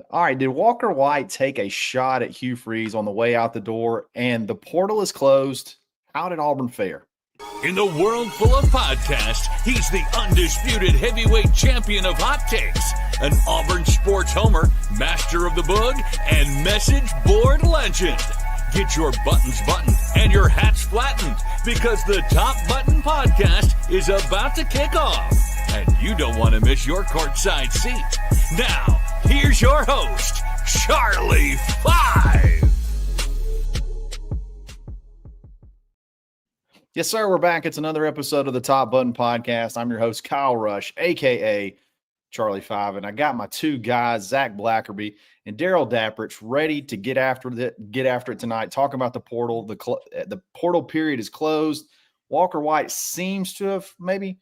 All right, did Walker White take a shot at Hugh Freeze on the way out the door and the portal is closed? How did Auburn fare? In the world full of podcasts, he's the undisputed heavyweight champion of hot takes, an Auburn sports homer, master of the boog, and message board legend. Get your buttons buttoned and your hats flattened because the Top Button Podcast is about to kick off. And you don't want to miss your courtside seat. Now, here's your host, Charlie Five. Yes, sir. We're back. It's another episode of the Top Button Podcast. I'm your host, Kyle Rush, a.k.a. Charlie Five. And I got my two guys, Zach Blackerby and Daryl Dapprich, ready to get after it tonight. Talking about the portal. The portal period is closed. Walker White seems to have maybe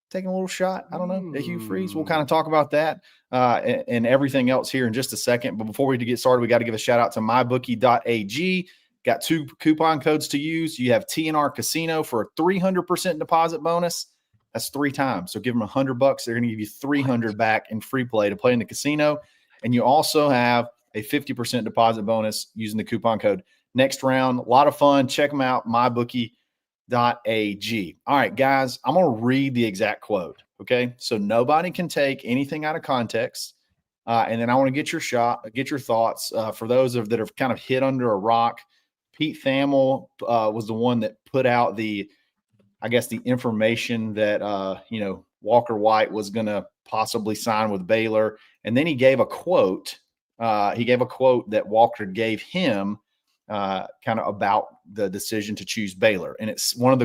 taken a little shot. I don't know. At Hugh Freeze. We'll kind of talk about that and everything else here in just a second. But before we get started, we got to give a shout out to mybookie.ag. Got 2 coupon codes to use. You have TNR Casino for a 300% deposit bonus. That's 3 times. So give them $100. They're going to give you $300 back in free play to play in the casino. And you also have a 50% deposit bonus using the coupon code next round. A lot of fun. Check them out. Mybookie.ag. All right, guys, I'm going to read the exact quote. Okay. So nobody can take anything out of context. And then I want to get your thoughts for those that have kind of hit under a rock. Pete Thamel was the one that put out the information that, Walker White was going to possibly sign with Baylor. And then he gave a quote. That Walker gave him kind of about the decision to choose Baylor. And it's one of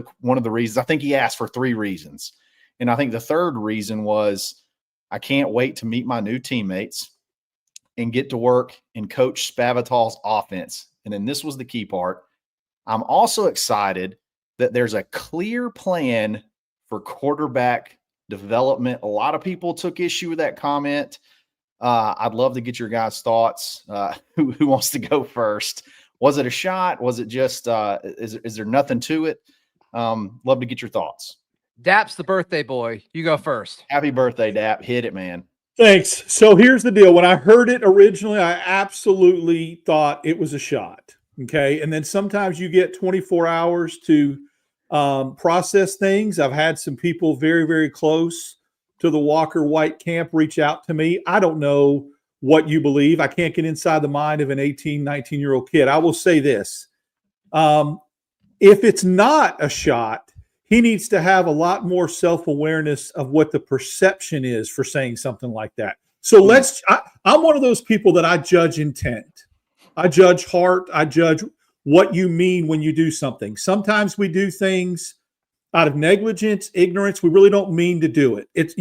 the reasons. I think he asked for 3 reasons. And I think the third reason was, I can't wait to meet my new teammates and get to work and coach Spavital's offense. And then this was the key part. I'm also excited that there's a clear plan for quarterback development. A lot of people took issue with that comment. I'd love to get your guys' thoughts. Who wants to go first? Was it a shot? Was it just, is there nothing to it? Love to get your thoughts. Dap's the birthday boy. You go first. Happy birthday, Dap. Hit it, man. Thanks. So here's the deal. When I heard it originally, I absolutely thought it was a shot. Okay. And then sometimes you get 24 hours to process things. I've had some people very, very close to the Walker White camp reach out to me. I don't know what you believe. I can't get inside the mind of an 18, 19-year-old kid. I will say this. If it's not a shot, he needs to have a lot more self-awareness of what the perception is for saying something like that. So I'm one of those people that I judge intent. I judge heart. I judge what you mean when you do something. Sometimes we do things out of negligence, ignorance. We really don't mean to do it. It's,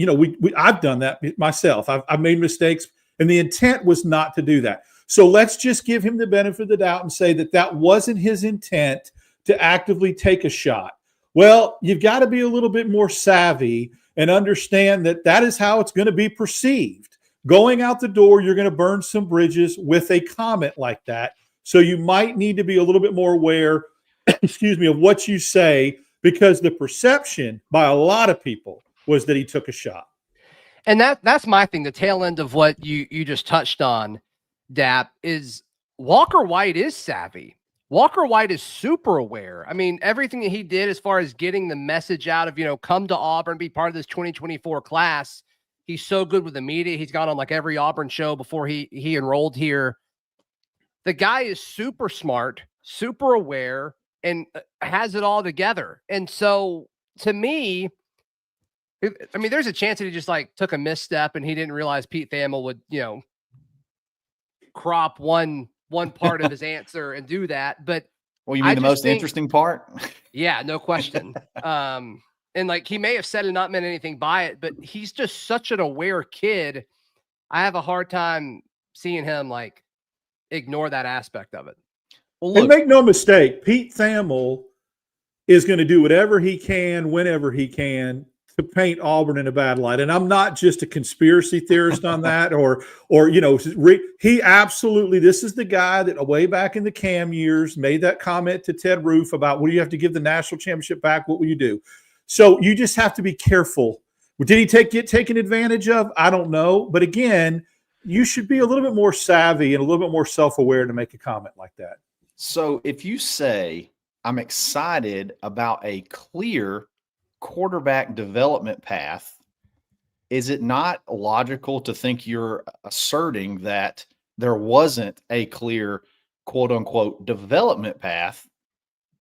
I've done that myself. I've made mistakes, and the intent was not to do that. So let's just give him the benefit of the doubt and say that wasn't his intent to actively take a shot. Well, you've got to be a little bit more savvy and understand that is how it's going to be perceived. Going out the door, you're going to burn some bridges with a comment like that. So you might need to be a little bit more aware, of what you say, because the perception by a lot of people was that he took a shot. And that's my thing. The tail end of what you just touched on, Dap, is Walker White is savvy. Walker White is super aware. I mean, everything that he did as far as getting the message out of, come to Auburn, be part of this 2024 class. He's so good with the media. He's gone on like every Auburn show before he enrolled here. The guy is super smart, super aware, and has it all together. And so to me, there's a chance that he just took a misstep and he didn't realize Pete Thamel would, crop one part of his answer and do that. But well, you mean the most interesting part? Yeah, no question. And he may have said and not meant anything by it, but he's just such an aware kid. I have a hard time seeing him ignore that aspect of it. Well, look, and make no mistake, Pete Thamel is going to do whatever he can, whenever he can, to paint Auburn in a bad light. And I'm not just a conspiracy theorist on that, he absolutely, this is the guy that way back in the Cam years made that comment to Ted Roof about, what do you have to give the national championship back? What will you do? So you just have to be careful. Did he get taken advantage of? I don't know. But again, you should be a little bit more savvy and a little bit more self-aware to make a comment like that. So if you say, I'm excited about a clear quarterback development path, is it not logical to think you're asserting that there wasn't a clear quote unquote development path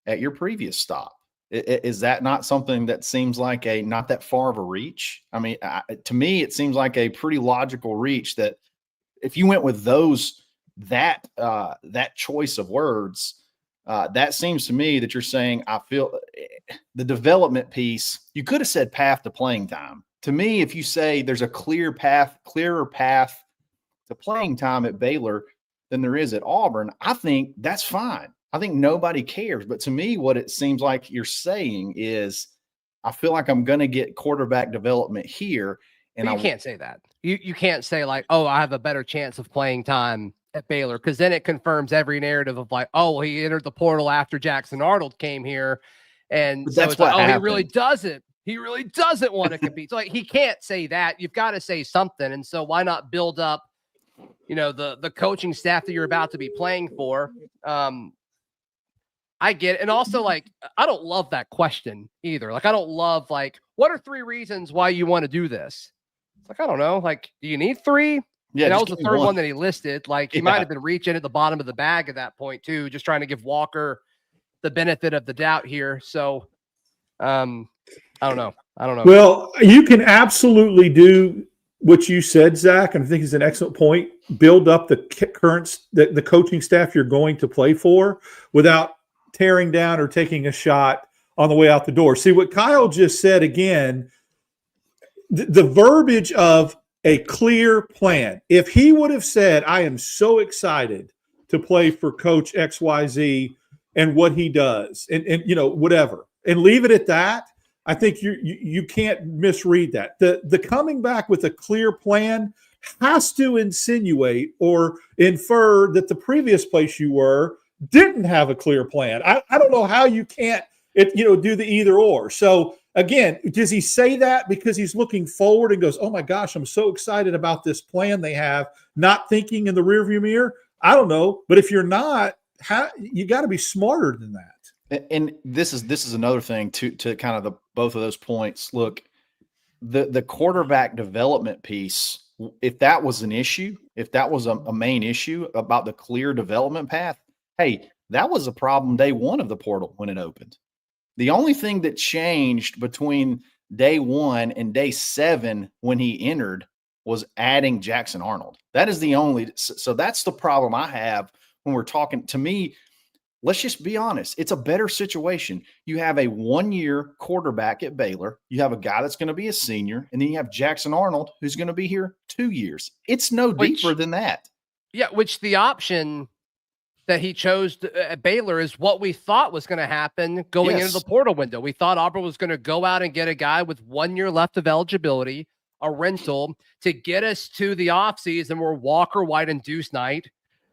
at your previous stop? Is that not something that seems like not that far of a reach? I mean, to me, it seems like a pretty logical reach that if you went with that choice of words, that seems to me that you're saying, I feel the development piece, you could have said path to playing time. To me, if you say there's a clearer path to playing time at Baylor than there is at Auburn, I think that's fine. I think nobody cares. But to me, what it seems like you're saying is, I feel like I'm going to get quarterback development here. And you can't say that. You can't say like, oh, I have a better chance of playing time at Baylor, because then it confirms every narrative of like, oh, well, he entered the portal after Jackson Arnold came here. And so it's like, oh, he really doesn't want to compete. So like, he can't say that. You've got to say something. And so why not build up, the coaching staff that you're about to be playing for? I get it. And also, like, I don't love that question either. Like, I don't love, like, what are 3 reasons why you want to do this? It's like, I don't know. Like, do you need 3? Yeah, and that was the third one that he listed. Like, he might have been reaching at the bottom of the bag at that point, too, just trying to give Walker the benefit of the doubt here. So, I don't know. Well, you can absolutely do what you said, Zach, and I think it's an excellent point. Build up the coaching staff you're going to play for without tearing down or taking a shot on the way out the door. See what Kyle just said again, the verbiage of a clear plan. If he would have said, I am so excited to play for Coach XYZ and what he does and whatever, and leave it at that, I think you can't misread that. The coming back with a clear plan has to insinuate or infer that the previous place you were didn't have a clear plan. I don't know how you can't do the either or. So again, does he say that because he's looking forward and goes, oh my gosh, I'm so excited about this plan they have, not thinking in the rearview mirror? I don't know. But if you're not, you got to be smarter than that. And this is another thing to kind of both of those points. Look, the quarterback development piece, if that was an issue, if that was a main issue about the clear development path, hey, that was a problem day one of the portal when it opened. The only thing that changed between day 1 and day 7 when he entered was adding Jackson Arnold. That is the only. So that's the problem I have when we're talking. To me, let's just be honest. It's a better situation. You have a 1-year quarterback at Baylor. You have a guy that's going to be a senior, and then you have Jackson Arnold, who's going to be here 2 years. It's no deeper than that. Yeah, which the option that he chose at Baylor is what we thought was going to happen going into the portal window. We thought Auburn was going to go out and get a guy with 1 year left of eligibility, a rental, to get us to the offseason where Walker, White, and Deuce Knight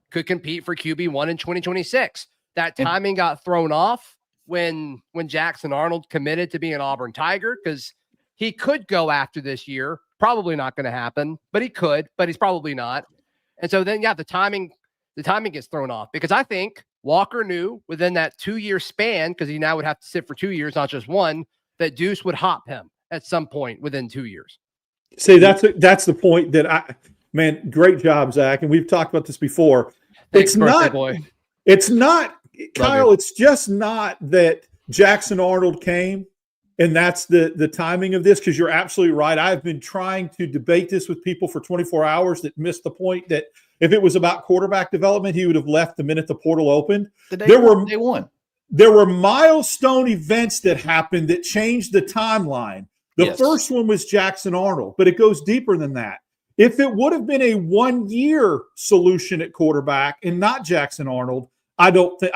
could compete for QB1 in 2026. That timing got thrown off when Jackson Arnold committed to being an Auburn Tiger, because he could go after this year. Probably not going to happen, but he could, but he's probably not. And so then, the timing gets thrown off, because I think Walker knew within that 2-year span, because he now would have to sit for 2 years, not just one, that Deuce would hop him at some point within 2 years. See, that's the point that great job, Zach. And we've talked about this before. Thanks, boy. It's not, Kyle, it's just not that Jackson Arnold came and that's the timing of this, because you're absolutely right. I've been trying to debate this with people for 24 hours that missed the point that if it was about quarterback development, he would have left the minute the portal opened. Day one. There were milestone events that happened that changed the timeline. The first one was Jackson Arnold, but it goes deeper than that. If it would have been a 1-year solution at quarterback and not Jackson Arnold, I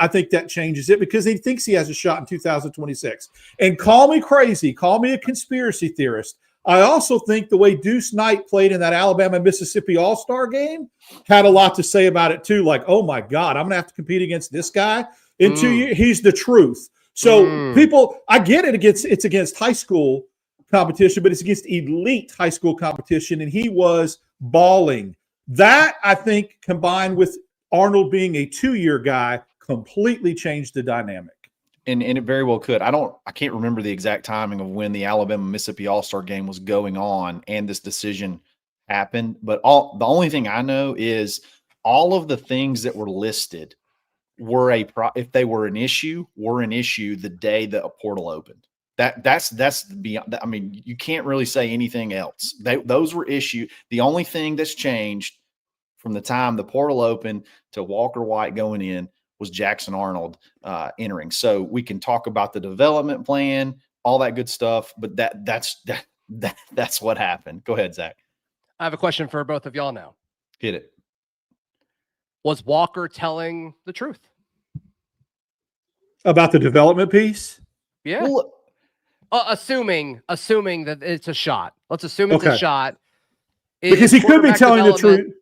think that changes it, because he thinks he has a shot in 2026. And call me crazy, call me a conspiracy theorist. I also think the way Deuce Knight played in that Alabama-Mississippi All-Star game had a lot to say about it too. Like, oh my God, I'm going to have to compete against this guy in 2 years. He's the truth. So people, I get it. It's against high school competition, but it's against elite high school competition. And he was balling That, I think, combined with Arnold being a 2-year guy, completely changed the dynamic. And it very well could. I can't remember the exact timing of when the Alabama-Mississippi All-Star game was going on and this decision happened. But the only thing I know is all of the things that were listed were if they were an issue the day that a portal opened. That's beyond. I mean, you can't really say anything else. Those were issues. The only thing that's changed from the time the portal opened to Walker White going in was Jackson Arnold entering. So we can talk about the development plan, all that good stuff, but that's what happened. Go ahead, Zach. I have a question for both of y'all now. Hit it. Was Walker telling the truth about the development piece? Yeah. Well, assuming that it's a shot. Let's assume it's a shot. Because he could be telling the truth.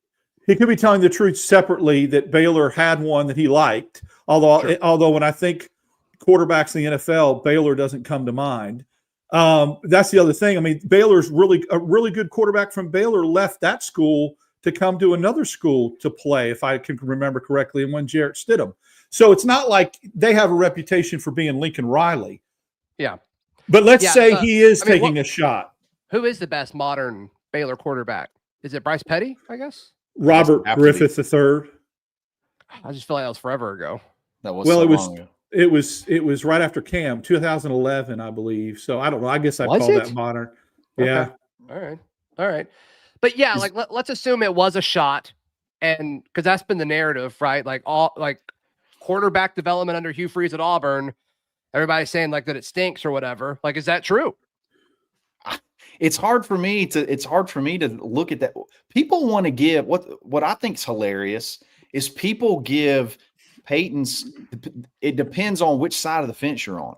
He could be telling the truth separately that Baylor had one that he liked. Although when I think quarterbacks in the NFL, Baylor doesn't come to mind. That's the other thing. I mean, Baylor's a really good quarterback from Baylor left that school to come to another school to play, if I can remember correctly, and when Jarrett Stidham. So it's not like they have a reputation for being Lincoln Riley. Yeah. But let's say he is taking a shot. Who is the best modern Baylor quarterback? Is it Bryce Petty, I guess? Robert Griffith III. I just feel like that was forever ago. That was long ago. It was right after Cam, 2011, I believe. So I don't know. I guess I'd call that modern. Okay. Yeah. All right. But yeah, let's assume it was a shot, and because that's been the narrative, right? Like quarterback development under Hugh Freeze at Auburn, everybody's saying like that it stinks or whatever. Like, is that true? It's hard for me to look at that. People want to give what I think is hilarious is people give Peyton's. It depends on which side of the fence you're on.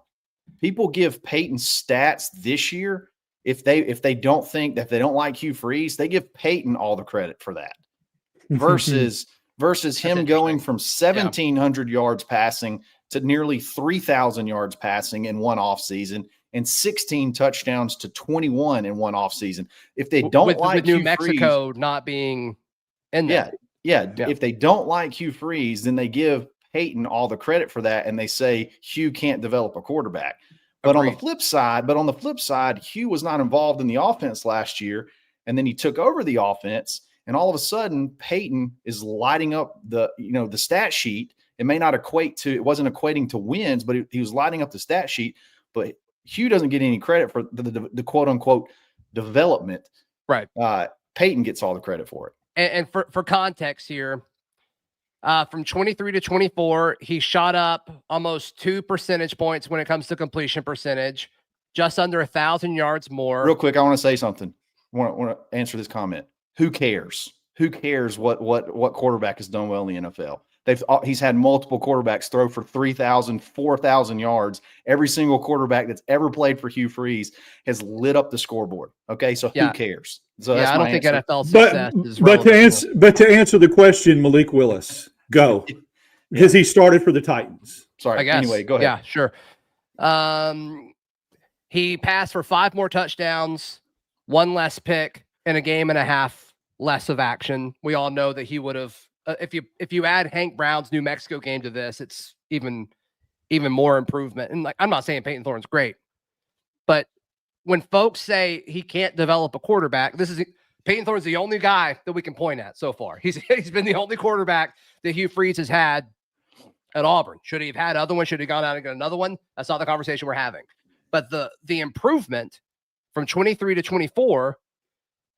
People give Peyton's stats this year. If they don't like Hugh Freeze, they give Peyton all the credit for that. Versus him going from 1,700 yards passing to nearly 3,000 yards passing in one offseason and 16 touchdowns to 21 in one offseason. If they don't like New Hugh Mexico Freeze, not being in there. Yeah. If they don't like Hugh Freeze, then they give Peyton all the credit for that, and they say Hugh can't develop a quarterback. But on the flip side, Hugh was not involved in the offense last year, and then he took over the offense, and all of a sudden Peyton is lighting up the stat sheet. It may not it wasn't equating to wins, but he was lighting up the stat sheet. But Hugh doesn't get any credit for the quote unquote development. Right. Peyton gets all the credit for it. And for context here, from 23 to 24, he shot up almost 2 percentage points when it comes to completion percentage, just under 1,000 yards more. Real quick, I want to say something. I want to answer this comment. Who cares? Who cares what quarterback has done well in the NFL? He's had multiple quarterbacks throw for 3,000, 4,000 yards. Every single quarterback that's ever played for Hugh Freeze has lit up the scoreboard. Okay, so who cares? So I don't think NFL success is relevant. But to answer the question, Malik Willis, go. Because he started for the Titans. Sorry. I guess. Anyway, go ahead. Yeah, sure. He passed for 5 more touchdowns, 1 less pick, and a game and a half less of action. We all know that he would have. If you add Hank Brown's New Mexico game to this, it's even more improvement. And I'm not saying Peyton Thorne's great, but when folks say he can't develop a quarterback, Peyton Thorne's the only guy that we can point at so far. He's been the only quarterback that Hugh Freeze has had at Auburn. Should he have had other one? Should he have gone out and got another one? That's not the conversation we're having. But the improvement from 23 to 24.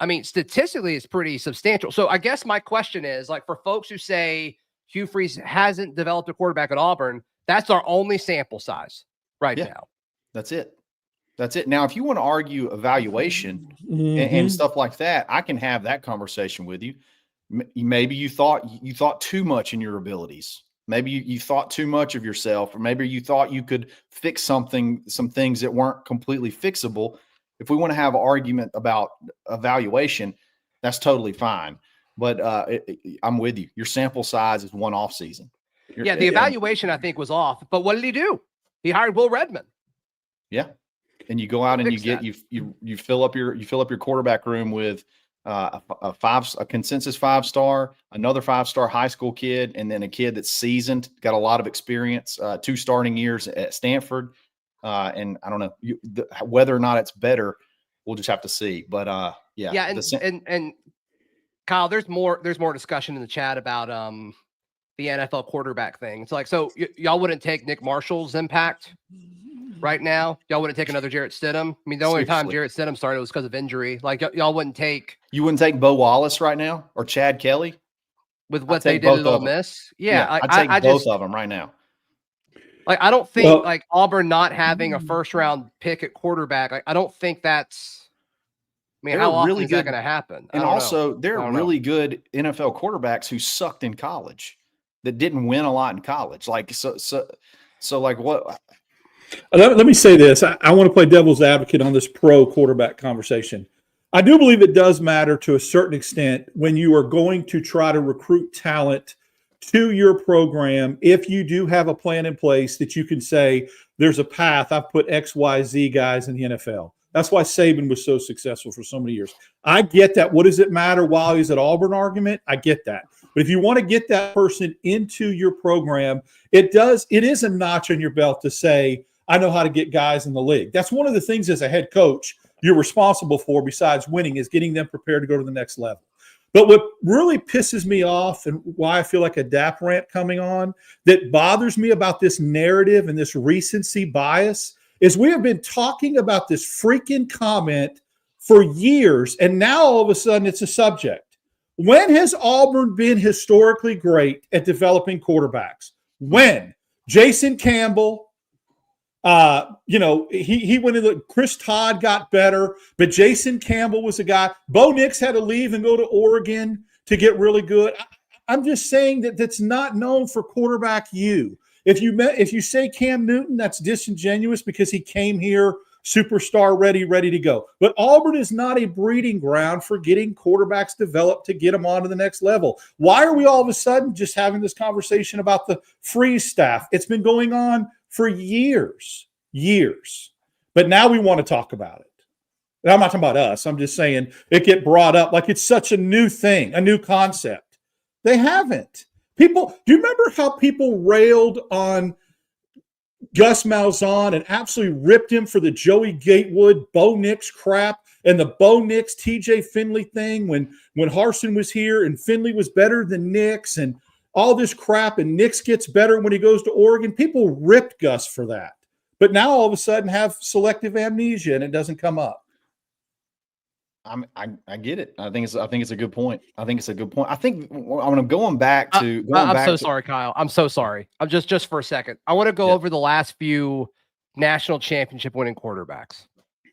I mean, statistically, it's pretty substantial. So I guess my question is, like, for folks who say Hugh Freeze hasn't developed a quarterback at Auburn, that's our only sample size now. That's it. Now, if you want to argue evaluation and stuff like that, I can have that conversation with you. Maybe you thought too much in your abilities. Maybe you thought too much of yourself, or maybe you thought you could fix some things that weren't completely fixable. If we want to have an argument about evaluation, that's totally fine. But I'm with you. Your sample size is one off season. The evaluation I think was off. But what did he do? He hired Will Redmond. Yeah, and you go out and you fill up your quarterback room with a consensus 5-star, another 5-star high school kid, and then a kid that's seasoned, got a lot of experience, 2 starting years at Stanford. And I don't know whether or not it's better. We'll just have to see. But yeah, and Kyle, there's more discussion in the chat about the NFL quarterback thing. It's like, so y'all wouldn't take Nick Marshall's impact right now? Y'all wouldn't take another Jarrett Stidham? I mean, the only time Jarrett Stidham started was because of injury. Like, y'all wouldn't take. You wouldn't take Bo Wallace right now or Chad Kelly with what they did at Ole Miss? Yeah, I'd take both of them right now. Like, I don't think like Auburn not having a first-round pick at quarterback. Like, I don't think that's. I mean, how often is that going to happen? And also, there are really good NFL quarterbacks who sucked in college that didn't win a lot in college. Like, so like what? Let me say this. I want to play devil's advocate on this pro quarterback conversation. I do believe it does matter to a certain extent when you are going to try to recruit talent to your program. If you do have a plan in place that you can say, there's a path, I've put X, Y, Z guys in the NFL. That's why Saban was so successful for so many years. I get that. What does it matter while he's at Auburn argument? I get that. But if you want to get that person into your program, it is a notch on your belt to say, I know how to get guys in the league. That's one of the things as a head coach you're responsible for besides winning is getting them prepared to go to the next level. But what really pisses me off and why I feel like a DAP rant coming on that bothers me about this narrative and this recency bias is we have been talking about this freaking comment for years, and now all of a sudden it's a subject. When has Auburn been historically great at developing quarterbacks? When? Jason Campbell, he went in. Chris Todd got better, but Jason Campbell was a guy. Bo Nix had to leave and go to Oregon to get really good. I'm just saying that's not known for quarterback you. If you say Cam Newton, that's disingenuous because he came here superstar ready to go. But Auburn is not a breeding ground for getting quarterbacks developed to get them on to the next level. Why are we all of a sudden just having this conversation about the Freeze staff? It's been going on for years. But now we want to talk about it. And I'm not talking about us. I'm just saying it get brought up like it's such a new thing, a new concept. They haven't. Do you remember how people railed on Gus Malzahn and absolutely ripped him for the Joey Gatewood, Bo Nix crap and the Bo Nix, TJ Finley thing when Harsin was here and Finley was better than Nix and all this crap and Nix gets better when he goes to Oregon? People ripped Gus for that. But now all of a sudden have selective amnesia and it doesn't come up. I get it. I think it's a good point. I think I'm going back to. Sorry, Kyle. I'm so sorry. I'm just for a second. I want to go over the last few national championship winning quarterbacks.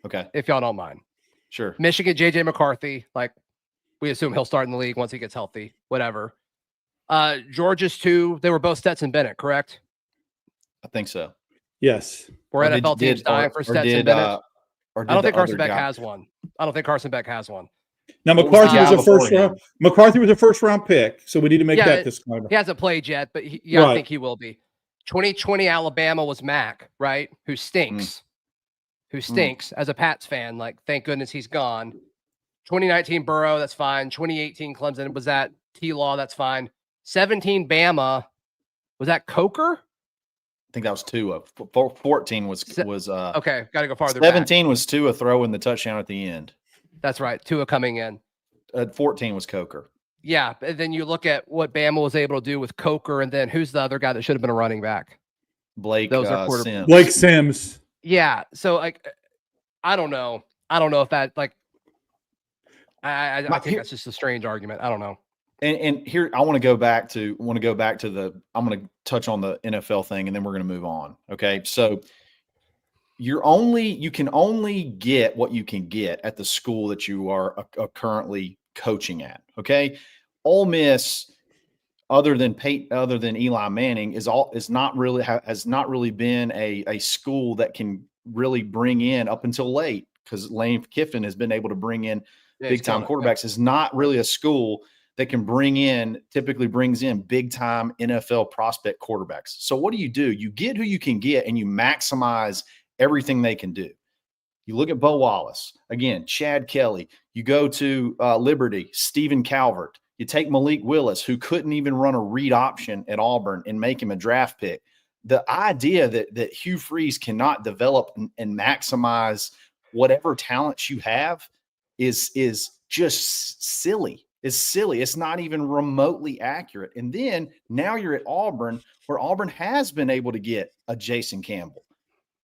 Okay, if y'all don't mind. Sure. Michigan, JJ McCarthy. Like we assume he'll start in the league once he gets healthy. Whatever. Georgia's 2. They were both Stetson Bennett, correct? I think so. Yes. Were NFL teams dying for Stetson Bennett? I don't think Carson Beck has one. Now McCarthy was a first round. McCarthy was a first round pick, so we need to make that disclaimer. He hasn't played yet, but I think he will be. 2020 Alabama was Mac, right? Who stinks as a Pats fan. Like, thank goodness he's gone. 2019 Burrow, that's fine. 2018 Clemson, was that T-Law? That's fine. 17 Bama, was that Coker? I think that was Tua. 14 was okay. Got to go farther. 17 back. Was Tua throwing the touchdown at the end. That's right. Tua coming in. 14 was Coker. Yeah, and then you look at what Bama was able to do with Coker, and then who's the other guy that should have been a running back? Blake Sims. Blake Sims. Yeah. So like, I don't know if that like. I think that's just a strange argument. I don't know. And here I want to go back to I'm going to touch on the NFL thing and then we're going to move on. Okay. So you can only get what you can get at the school that you are currently coaching at. Okay. Ole Miss, other than Eli Manning has not really been a school that can really bring in up until late, because Lane Kiffin has been able to bring in big time quarterbacks. Is not really a school that can typically brings in big time NFL prospect quarterbacks. So what do? You get who you can get and you maximize everything they can do. You look at Bo Wallace, again, Chad Kelly. You go to Liberty, Stephen Calvert. You take Malik Willis, who couldn't even run a read option at Auburn, and make him a draft pick. The idea that Hugh Freeze cannot develop and maximize whatever talents you have is just silly. It's silly. It's not even remotely accurate. And then now you're at Auburn, where Auburn has been able to get a Jason Campbell,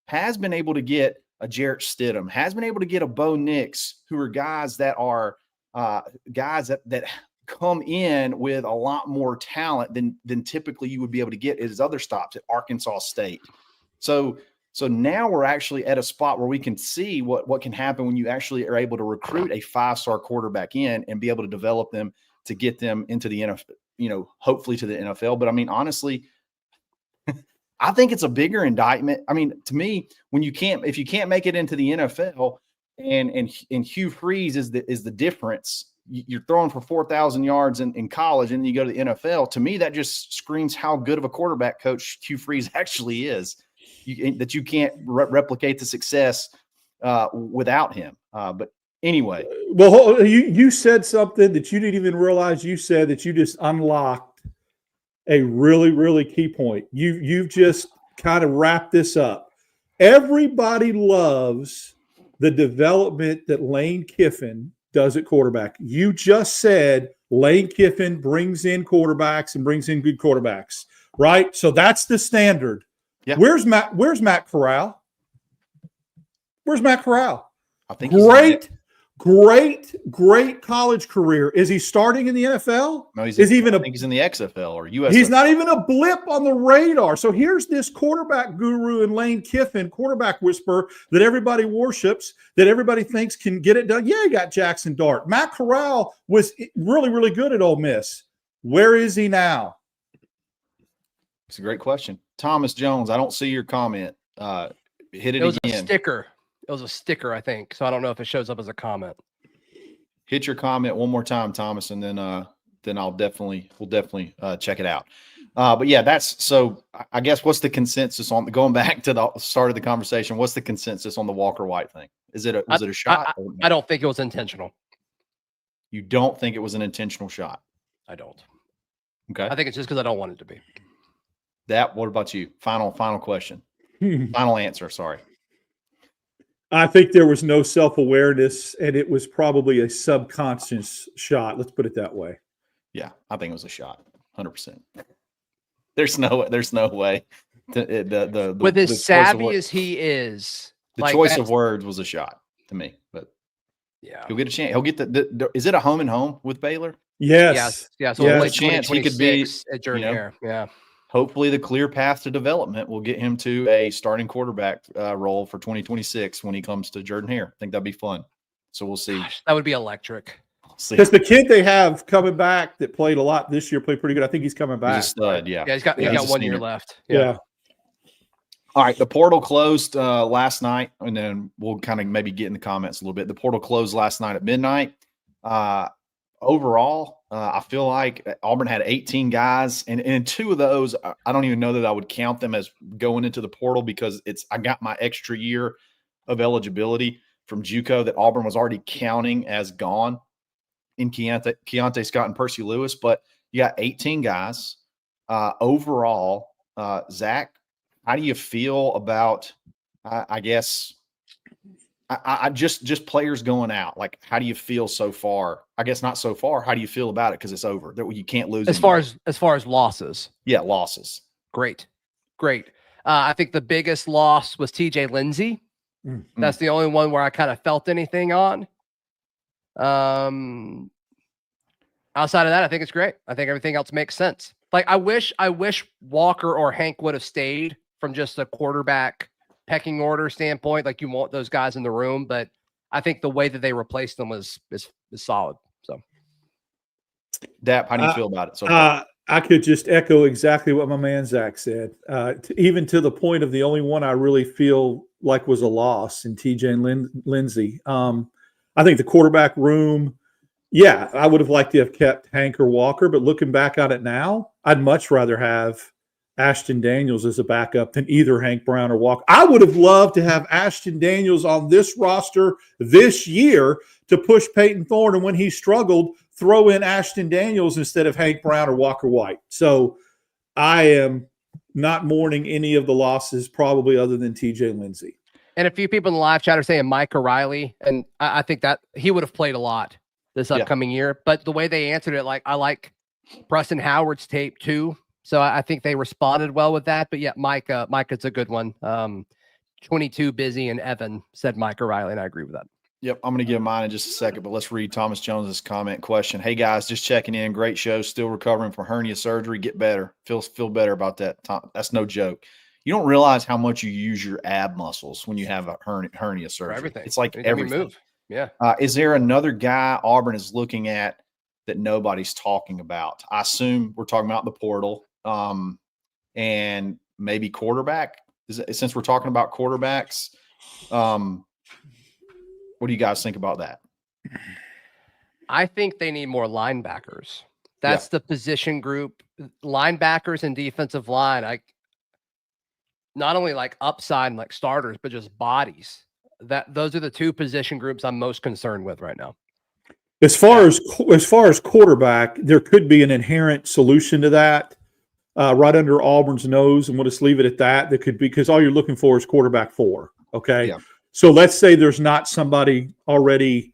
has been able to get a Jarrett Stidham, has been able to get a Bo Nix, who are guys that are guys that come in with a lot more talent than typically you would be able to get at his other stops at Arkansas State. So now we're actually at a spot where we can see what can happen when you actually are able to recruit a 5-star quarterback in and be able to develop them to get them into the NFL, hopefully to the NFL. But I mean, honestly, I think it's a bigger indictment. I mean, to me, if you can't make it into the NFL and Hugh Freeze is the difference. You're throwing for 4,000 yards in college and you go to the NFL. To me, that just screams how good of a quarterback coach Hugh Freeze actually is. That you can't replicate the success without him. But anyway. Well, you said something that you didn't even realize you said, that you just unlocked a really, really key point. You've just kind of wrapped this up. Everybody loves the development that Lane Kiffin does at quarterback. You just said Lane Kiffin brings in quarterbacks and brings in good quarterbacks, right? So that's the standard. Yeah. Where's Matt Corral? Where's Matt Corral? I think great college career. Is he starting in the NFL? No, I think he's in the XFL or USFL. He's not even a blip on the radar. So here's this quarterback guru in Lane Kiffin, quarterback whisperer that everybody worships, that everybody thinks can get it done. Yeah, he got Jackson Dart. Matt Corral was really, really good at Ole Miss. Where is he now? It's a great question. Thomas Jones, I don't see your comment. Hit it was again. A sticker. It was a sticker, I think. So I don't know if it shows up as a comment. Hit your comment one more time, Thomas, and then we'll definitely check it out. But yeah, that's so. I guess what's the consensus on going back to the start of the conversation? What's the consensus on the Walker White thing? Was it a shot? I don't think it was intentional. You don't think it was an intentional shot? I don't. Okay. I think it's just because I don't want it to be. What about you? Final question. Final answer. Sorry. I think there was no self-awareness, and it was probably a subconscious shot. Let's put it that way. Yeah, I think it was a shot, 100%. There's no way. With as savvy as he is, the choice of words was a shot to me. But yeah, he'll get a chance. He'll get is it a home and home with Baylor? Yes. Yeah. So a chance he could be at Jordan-Hare. Yeah. Hopefully the clear path to development will get him to a starting quarterback role for 2026 when he comes to Jordan-Hare. I think that'd be fun. So we'll see. Gosh, that would be electric. Because the kid they have coming back that played a lot this year, played pretty good. I think he's coming back. He's a stud, yeah. Yeah, he's got 1 year left. Yeah. All right, the portal closed last night, and then we'll kind of maybe get in the comments a little bit. The portal closed last night at midnight. Overall, I feel like Auburn had 18 guys, and 2 of those, I don't even know that I would count them as going into the portal because I got my extra year of eligibility from JUCO that Auburn was already counting as gone in Keontae Scott and Percy Lewis. But you got 18 guys. Overall, Zach, how do you feel about, I guess, I just players going out? Like, how do you feel so far? I guess not so far. How do you feel about it? Because it's over. That you can't lose. As far as losses. Yeah, losses. Great. I think the biggest loss was TJ Lindsey. Mm-hmm. That's the only one where I kind of felt anything on. Outside of that, I think it's great. I think everything else makes sense. Like, I wish Walker or Hank would have stayed from just a quarterback pecking order standpoint. Like, you want those guys in the room, but I think the way that they replaced them is solid. So, Dap, how do you feel about it? So I could just echo exactly what my man Zach said. Even to the point of the only one I really feel like was a loss in TJ and Lindsey. I think the quarterback room, yeah, I would have liked to have kept Hank or Walker, but looking back on it now, I'd much rather have Ashton Daniels as a backup than either Hank Brown or Walker. I would have loved to have Ashton Daniels on this roster this year to push Peyton Thorne, and when he struggled, throw in Ashton Daniels instead of Hank Brown or Walker White. So I am not mourning any of the losses, probably other than TJ Lindsey. And a few people in the live chat are saying Mike O'Reilly, and I think that he would have played a lot this upcoming year. But the way they answered it, I like Preston Howard's tape too. So I think they responded well with that. But yeah, Mike, it's a good one. 22 busy and Evan said Mike O'Reilly, and I agree with that. Yep, I'm going to give mine in just a second, but let's read Thomas Jones's comment question. Hey guys, just checking in. Great show. Still recovering from hernia surgery. Get better. Feel better about that. Tom, that's no joke. You don't realize how much you use your ab muscles when you have a hernia surgery. For everything. It's like everything. Move. Yeah. Is there another guy Auburn is looking at that nobody's talking about? I assume we're talking about the portal. And maybe quarterback. Since we're talking about quarterbacks, what do you guys think about that? I think they need more linebackers. That's the position group. Linebackers and defensive line. Not only like upside and like starters, but just bodies. Those are the two position groups I'm most concerned with right now. As far as quarterback, there could be an inherent solution to that. Right under Auburn's nose, and we'll just leave it at that. That could be because all you're looking for is quarterback 4. Okay, so let's say there's not somebody already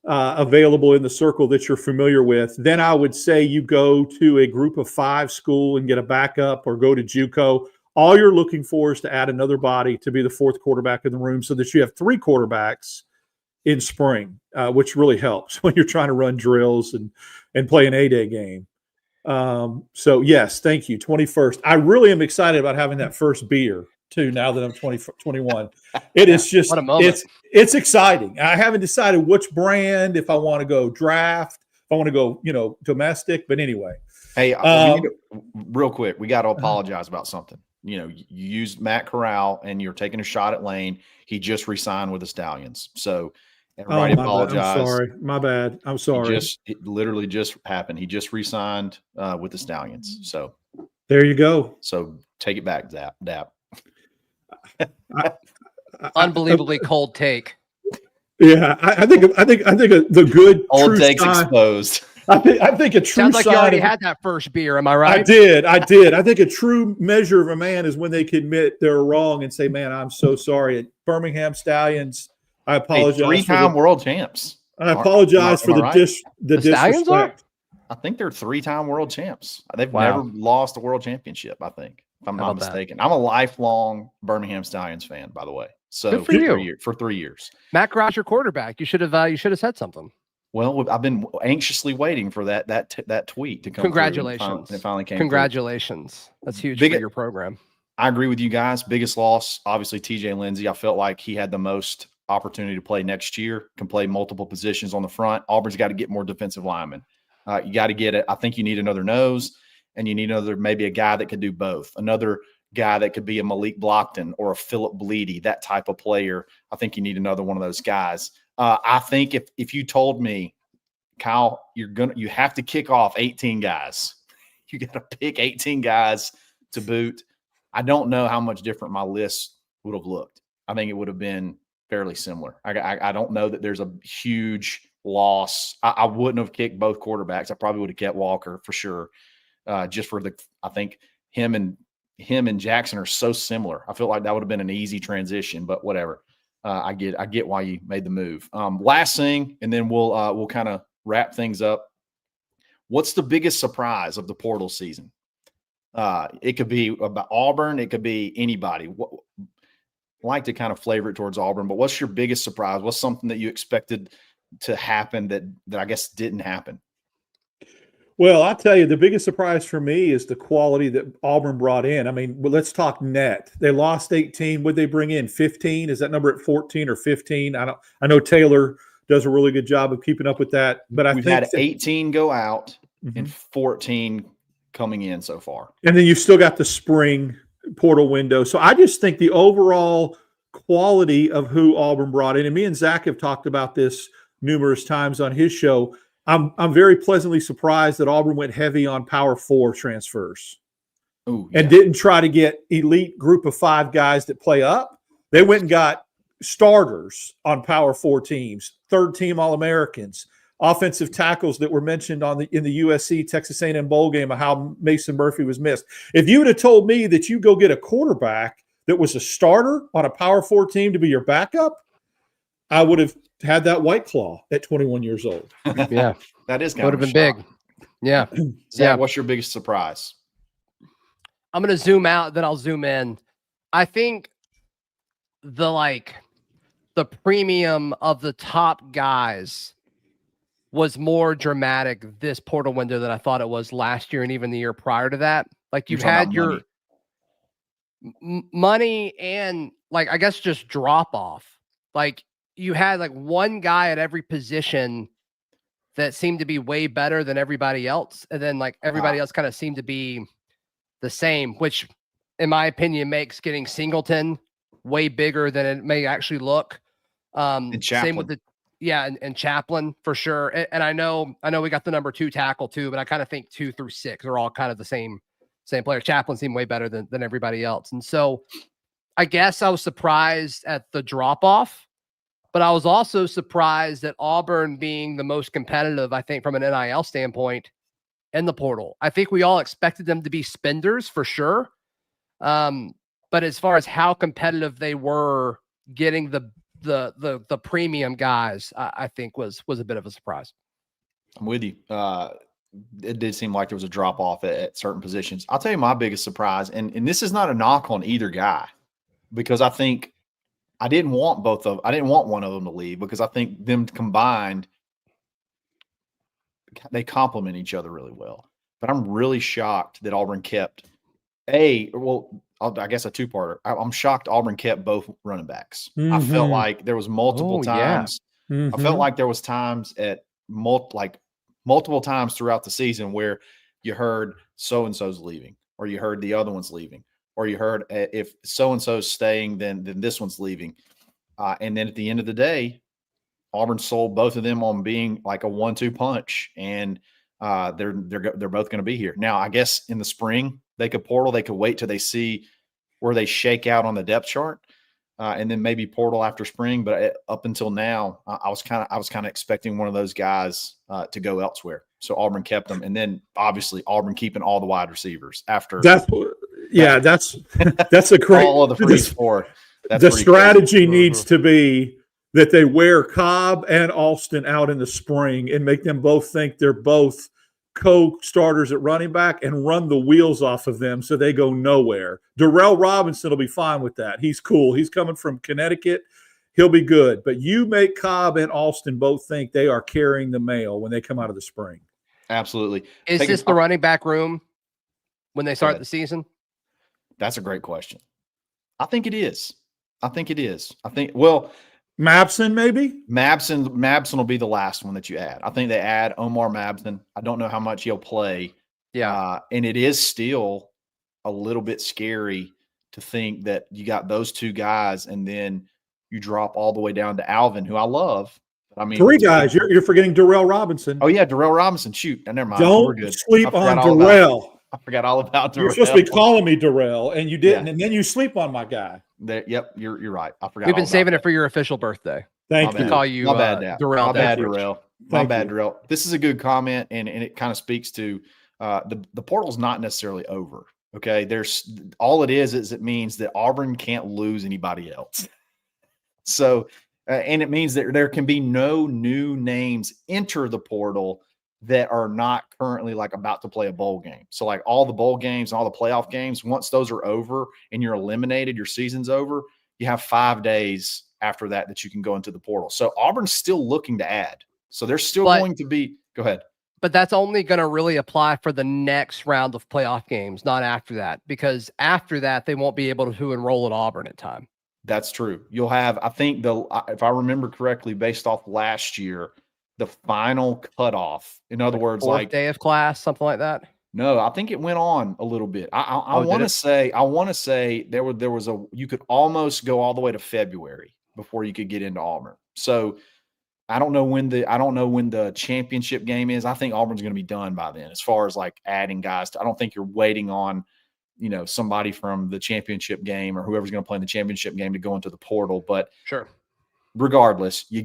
available in the circle that you're familiar with. Then I would say you go to a group of 5 school and get a backup, or go to JUCO. All you're looking for is to add another body to be the 4th quarterback in the room, so that you have 3 quarterbacks in spring, which really helps when you're trying to run drills and play an A-Day game. So yes, thank you. 21st. I really am excited about having that first beer too, now that I'm 21. It is just, what a moment. It's exciting. I haven't decided which brand, if I want to go draft, if I want to go, domestic, but anyway. Hey, real quick, we got to apologize about something. You used Matt Corral and you're taking a shot at Lane. He just re-signed with the Stallions. So everybody apologize. I'm sorry. My bad. I'm sorry. It literally just happened. He just re-signed with the Stallions. So there you go. So take it back, Dap. Unbelievably cold take. Yeah, I think the good old takes exposed. I think a true sounds like you already had that first beer. Am I right? I did. I think a true measure of a man is when they can admit they're wrong and say, "Man, I'm so sorry." At Birmingham Stallions, I apologize. 3-time world champs. I apologize for the disrespect. I think they're 3-time world champs. They've never lost a world championship, I think, if I'm not mistaken. I'm a lifelong Birmingham Stallions fan, by the way. So good for you. For 3 years. Matt Grosh, your quarterback. You should have said something. Well, I've been anxiously waiting for that tweet to come. Congratulations. Through. It finally came. Congratulations. That's huge for your program. I agree with you guys. Biggest loss, obviously, TJ Lindsey. I felt like he had the most opportunity to play next year, can play multiple positions on the front. Auburn's got to get more defensive linemen. You got to get it. I think you need another nose, and you need maybe a guy that could do both. Another guy that could be a Malik Blockton or a Philip Bleedy, that type of player. I think you need another one of those guys. I think if you told me, Kyle, you have to kick off 18 guys. You got to pick 18 guys to boot. I don't know how much different my list would have looked. I think it would have been fairly similar. I don't know that there's a huge loss. I wouldn't have kicked both quarterbacks. I probably would have kept Walker for sure. Just for I think him and Jackson are so similar. I feel like that would have been an easy transition, but whatever. I get why you made the move. Last thing, and then we'll kind of wrap things up. What's the biggest surprise of the portal season? It could be about Auburn. It could be anybody. I like to kind of flavor it towards Auburn, but what's your biggest surprise? What's something that you expected to happen that I guess didn't happen? Well, I'll tell you, the biggest surprise for me is the quality that Auburn brought in. I mean, let's talk net. They lost 18. Would they bring in 15? Is that number at 14 or 15? I know Taylor does a really good job of keeping up with that. But we've had 18 go out and 14 coming in so far. And then you've still got the spring portal window. So I just think the overall quality of who Auburn brought in, and me and Zach have talked about this numerous times on his show, I'm very pleasantly surprised that Auburn went heavy on Power 4 transfers. Ooh, and didn't try to get elite group of 5 guys that play up. They went and got starters on Power 4 teams, third-team All-Americans, offensive tackles that were mentioned in the USC Texas A&M bowl game of how Mason Murphy was missed. If you would have told me that you go get a quarterback that was a starter on a Power 4 team to be your backup, I would have had that White Claw at 21 years old. Yeah, that is kind would of have been big. Yeah. Zach, what's your biggest surprise? I'm going to zoom out, then I'll zoom in. I think the premium of the top guys was more dramatic this portal window than I thought it was last year and even the year prior to that. Like, you had your money and, like, I guess just drop off. Like, you had like one guy at every position that seemed to be way better than everybody else. And then like everybody else kind of seemed to be the same, which in my opinion makes getting Singleton way bigger than it may actually look. Same with and Chaplin for sure. And I know we got the number 2 tackle too, but I kind of think 2 through 6 are all kind of the same player. Chaplin seemed way better than everybody else. And so I guess I was surprised at the drop off, but I was also surprised at Auburn being the most competitive, I think, from an NIL standpoint in the portal. I think we all expected them to be spenders for sure. But as far as how competitive they were getting the premium guys, I think was a bit of a surprise. I'm with you. It did seem like there was a drop off at certain positions. I'll tell you my biggest surprise, and this is not a knock on either guy, because I think I didn't want one of them to leave, because I think them combined, they complement each other really well. But I'm really shocked that Auburn kept I guess a two-parter. I'm shocked Auburn kept both running backs. Mm-hmm. I felt like there was multiple times. Yeah. Mm-hmm. I felt like there was times at multiple times throughout the season where you heard so-and-so's leaving, or you heard the other one's leaving, or you heard if so-and-so's staying, then this one's leaving. And then at the end of the day, Auburn sold both of them on being like a 1-2 punch, and they're both going to be here. Now, I guess in the spring they could portal, they could wait till they see where they shake out on the depth chart, and then maybe portal after spring. But up until now, I was kind of expecting one of those guys to go elsewhere. So Auburn kept them, and then obviously Auburn keeping all the wide receivers after. That's a great. All of the free four. The strategy needs to be that they wear Cobb and Alston out in the spring and make them both think they're both co-starters at running back and run the wheels off of them so they go nowhere. Darrell Robinson will be fine with that. He's cool. He's coming from Connecticut. He'll be good. But you make Cobb and Alston both think they are carrying the mail when they come out of the spring. Absolutely. Is this the running back room when they start the season? That's a great question. I think it is. Mabson, maybe? Mabson will be the last one that you add. I think they add Omar Mabson. I don't know how much he'll play. Yeah. And it is still a little bit scary to think that you got those 2 guys and then you drop all the way down to Alvin, who I love. I mean, 3 guys. You're forgetting Darrell Robinson. Oh, yeah, Darrell Robinson. Shoot. Never mind. Don't sleep on Darrell. I forgot all about Darrell. You're supposed to be calling me Darrell, and you didn't, and then you sleep on my guy. Yep, you're right. I forgot. We've been saving it for your official birthday. Thank you. Call you my bad, Darrell. My bad, Darrell. My bad, Darrell. This is a good comment, and it kind of speaks to the portal's not necessarily over. Okay, there's all it is it means that Auburn can't lose anybody else. So, and it means that there can be no new names enter the portal that are not currently like about to play a bowl game. So like all the bowl games and all the playoff games, once those are over and you're eliminated, your season's over, you have 5 days after that you can go into the portal. So Auburn's still looking to add. So they're still going to be – go ahead. But that's only going to really apply for the next round of playoff games, not after that, because after that they won't be able to enroll at Auburn in time. That's true. You'll have – I think if I remember correctly, based off last year – the final cutoff. In other words, like day of class, something like that. No, I think it went on a little bit. I want to say there was you could almost go all the way to February before you could get into Auburn. So I don't know when the championship game is. I think Auburn's going to be done by then as far as like adding guys. I don't think you're waiting on somebody from the championship game or whoever's going to play in the championship game to go into the portal. But Sure. Regardless, you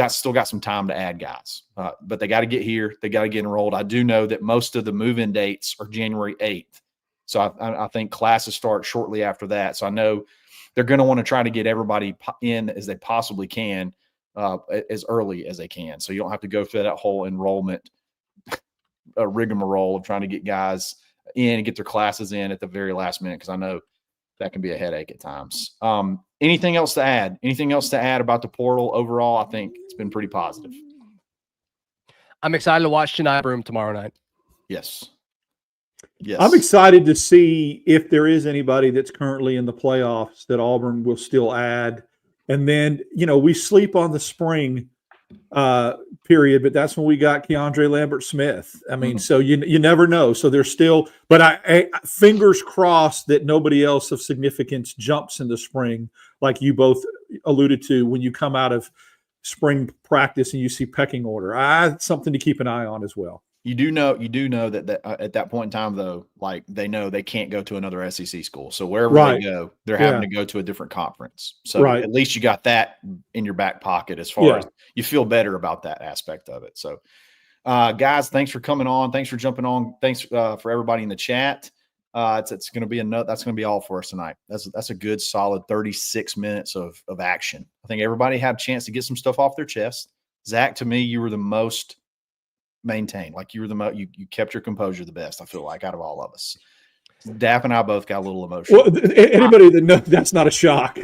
still got some time to add guys, but they got to get here. They got to get enrolled. I do know that most of the move-in dates are January 8th. So I think classes start shortly after that. So I know they're going to want to try to get everybody in as they possibly can, as early as they can. So you don't have to go through that whole enrollment rigmarole of trying to get guys in and get their classes in at the very last minute, because I know that can be a headache at times. Anything else to add? Anything else to add about the portal overall? I think it's been pretty positive. I'm excited to watch Chennai Broom tomorrow night. Yes. Yes. I'm excited to see if there is anybody that's currently in the playoffs that Auburn will still add. And then, we sleep on the spring period, but that's when we got Keandre Lambert-Smith. I mean, so you never know. So there's still, but I fingers crossed that nobody else of significance jumps in the spring, like you both alluded to when you come out of spring practice and you see pecking order. It's something to keep an eye on as well. You do know that at that point in time, though, like they know they can't go to another SEC school. So wherever they go, they're having to go to a different conference. So at least you got that in your back pocket as far as you feel better about that aspect of it. So, guys, thanks for coming on. Thanks for jumping on. Thanks for everybody in the chat. It's going to be that's going to be all for us tonight. That's a good solid 36 minutes of action. I think everybody had a chance to get some stuff off their chest. Zach, to me, you were the most maintained. Like you were you kept your composure the best, I feel like, out of all of us. Dap and I both got a little emotional. Well, anybody that knows, that's not a shock.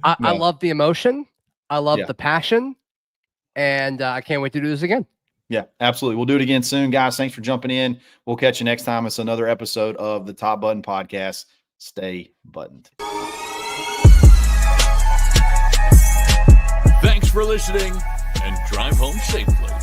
I love the emotion. I love the passion. And I can't wait to do this again. Yeah, absolutely. We'll do it again soon, guys. Thanks for jumping in. We'll catch you next time. It's another episode of the Top Button Podcast. Stay buttoned. Thanks for listening, and drive home safely.